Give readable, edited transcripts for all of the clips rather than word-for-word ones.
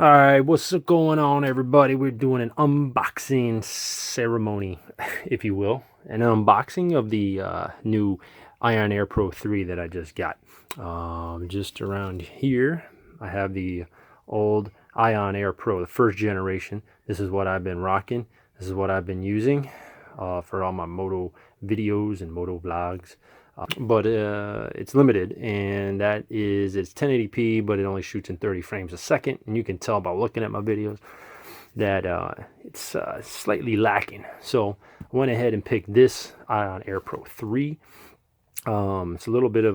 Alright, what's going on, everybody? We're doing an unboxing ceremony, if you will. An unboxing of the new iON Air Pro 3 that I just got. Just around here, I have the old iON Air Pro, the first generation. This is what I've been rocking. This is what I've been using for all my moto videos and moto vlogs. But it's limited, and that is it's 1080p, but it only shoots in 30 frames a second, and you can tell by looking at my videos that it's slightly lacking. So I went ahead and picked this iON Air Pro 3. It's a little bit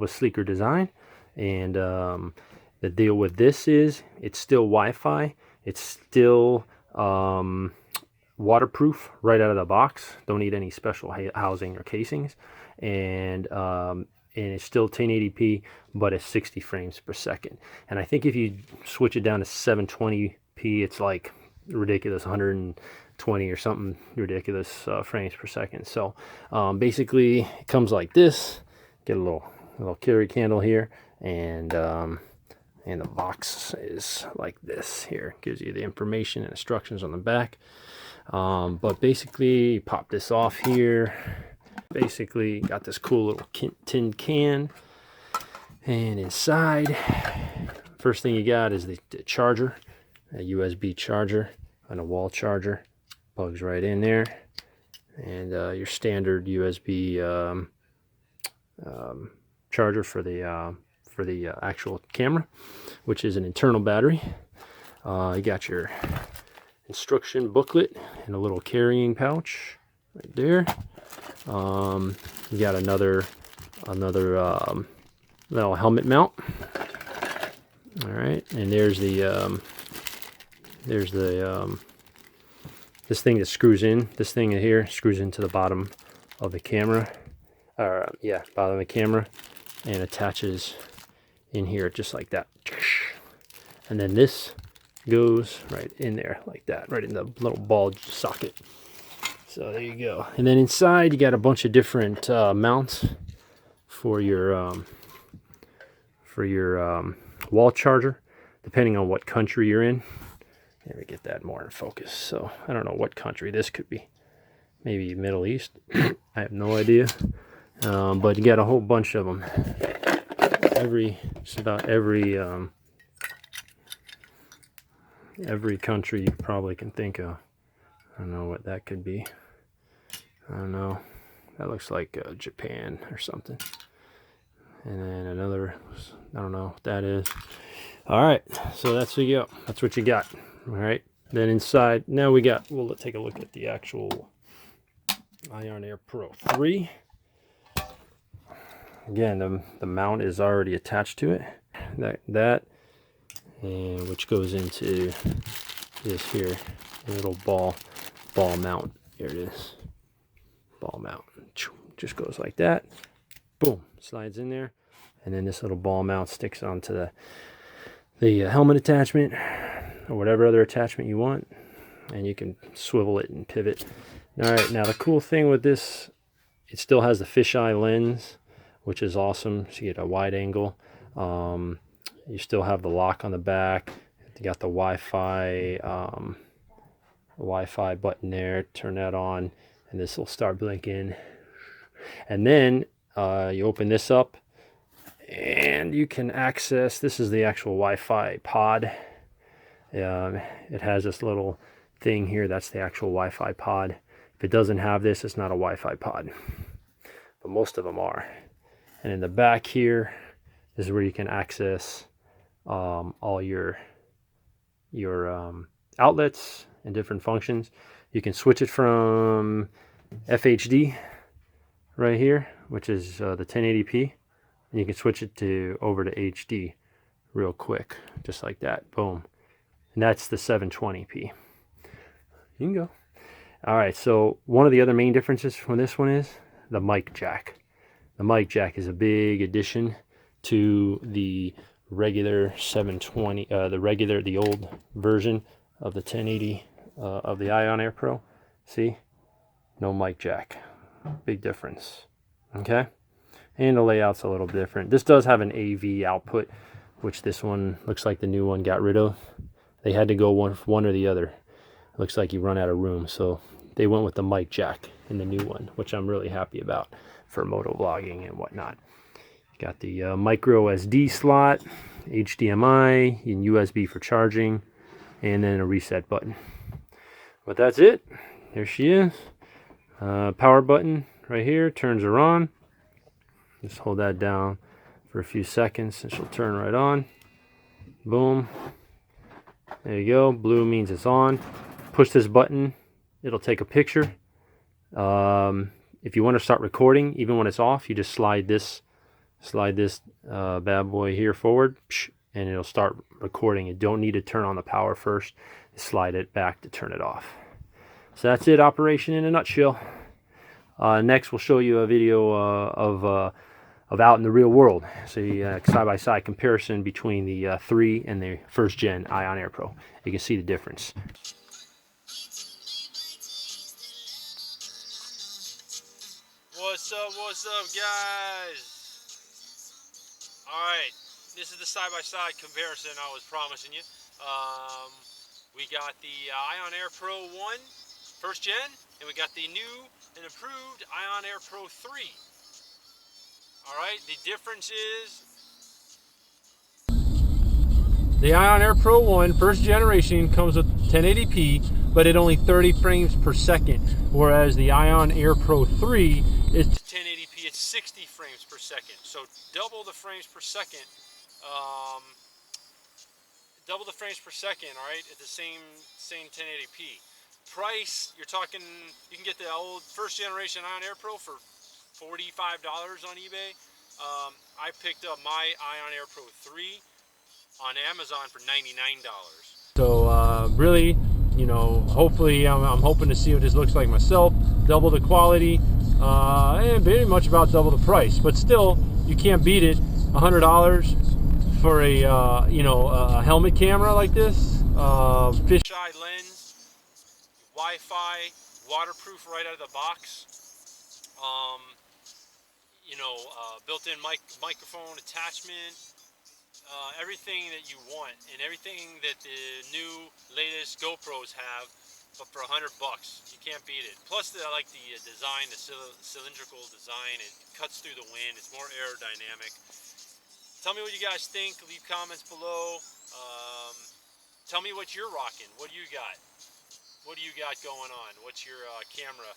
sleeker design, and the deal with this is it's still Wi-Fi, it's still waterproof right out of the box. Don't need any special housing or casings, and it's still 1080p, but it's 60 frames per second. And I think if you switch it down to 720p, it's like ridiculous 120 or something ridiculous frames per second. So basically it comes like this. Get a little carry candle here, and the box is like this here. Gives you the information and instructions on the back. But basically, you pop this off here. Basically, got this cool little tin can. And inside, first thing you got is the charger, a USB charger and a wall charger. Plugs right in there. And your standard USB charger for the actual camera, which is an internal battery. You got your instruction booklet and a little carrying pouch right there. You got another little helmet mount. All right, and there's the this thing that screws in. This thing here screws into the bottom of the camera. Bottom of the camera, and attaches in here just like that. And then this goes right in there like that, right in the little ball socket. So there you go. And then inside you got a bunch of different mounts for your wall charger, depending on what country you're in. Let me get that more in focus. So I don't know what country this could be. Maybe Middle East. I have no idea. But you got a whole bunch of them. Just about every country you probably can think of. I don't know what that could be. I don't know. That looks like Japan or something. And then another, I don't know what that is. All right, so that's what you got. That's what you got. All right. Then inside, now we'll take a look at the actual iON Air Pro 3. Again, the mount is already attached to it. And which goes into this here, a little ball mount. Here it is, ball mount. Just goes like that. Boom, slides in there, and then this little ball mount sticks onto the helmet attachment or whatever other attachment you want, and you can swivel it and pivot. All right, now the cool thing with this, it still has the fisheye lens, which is awesome. So you get a wide angle. You still have the lock on the back. You got the Wi-Fi button there. Turn that on, and this will start blinking. And then you open this up, and you can access. This is the actual Wi-Fi pod. It has this little thing here. That's the actual Wi-Fi pod. If it doesn't have this, it's not a Wi-Fi pod. But most of them are. And in the back here is where you can access all your outlets and different functions. You can switch it from FHD right here, which is the 1080p, and you can switch it over to HD real quick, just like that. Boom. And that's the 720p. You can go. All right, so one of the other main differences from this one is the mic jack. The mic jack is a big addition to the regular 720, the old version of the 1080 of the iON Air Pro. See, no mic jack, big difference. Okay, and the layout's a little different. This does have an AV output, which this one looks like the new one got rid of. They had to go one or the other. Looks like you run out of room, so they went with the mic jack in the new one, which I'm really happy about for moto vlogging and whatnot. Got the micro SD slot, HDMI, and USB for charging, and then a reset button. But that's it. There she is. Power button right here, turns her on. Just hold that down for a few seconds and she'll turn right on. Boom. There you go. Blue means it's on. Push this button, it'll take a picture. If you want to start recording, even when it's off, you just slide this bad boy here forward, and it'll start recording. You don't need to turn on the power first. Slide it back to turn it off. So that's it, operation in a nutshell. Next, we'll show you a video of out in the real world. So side-by-side comparison between the 3 and the first gen iON Air Pro. You can see the difference. What's up, guys? Alright, this is the side-by-side comparison I was promising you. We got the iON Air Pro 1, first gen, and we got the new and improved iON Air Pro 3. Alright, the difference is the iON Air Pro 1 first generation comes with 1080p, but at only 30 frames per second, whereas the iON Air Pro 3 is 1080p at 60 frames per second. So double the frames per second. Double the frames per second, all right, at the same 1080p. Price, you're talking, you can get the old first generation iON Air Pro for $45 on eBay. I picked up my iON Air Pro 3 on Amazon for $99. So really, you know, hopefully I'm hoping to see what this looks like myself. Double the quality, and very much about double the price. But still, you can't beat it. $100 for a a helmet camera like this. Fisheye lens, Wi-Fi, waterproof right out of the box. Built-in microphone attachment. Everything that you want, and everything that the new latest GoPros have, but for $100, you can't beat it. Plus, I like the design, the cylindrical design. It cuts through the wind. It's more aerodynamic. Tell me what you guys think. Leave comments below. Tell me what you're rocking. What do you got? What do you got going on? What's your camera,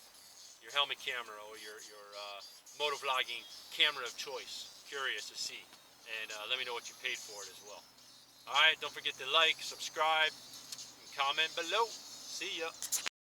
your helmet camera, or your motovlogging camera of choice? Curious to see. And let me know what you paid for it as well. Alright, don't forget to like, subscribe, and comment below. See ya.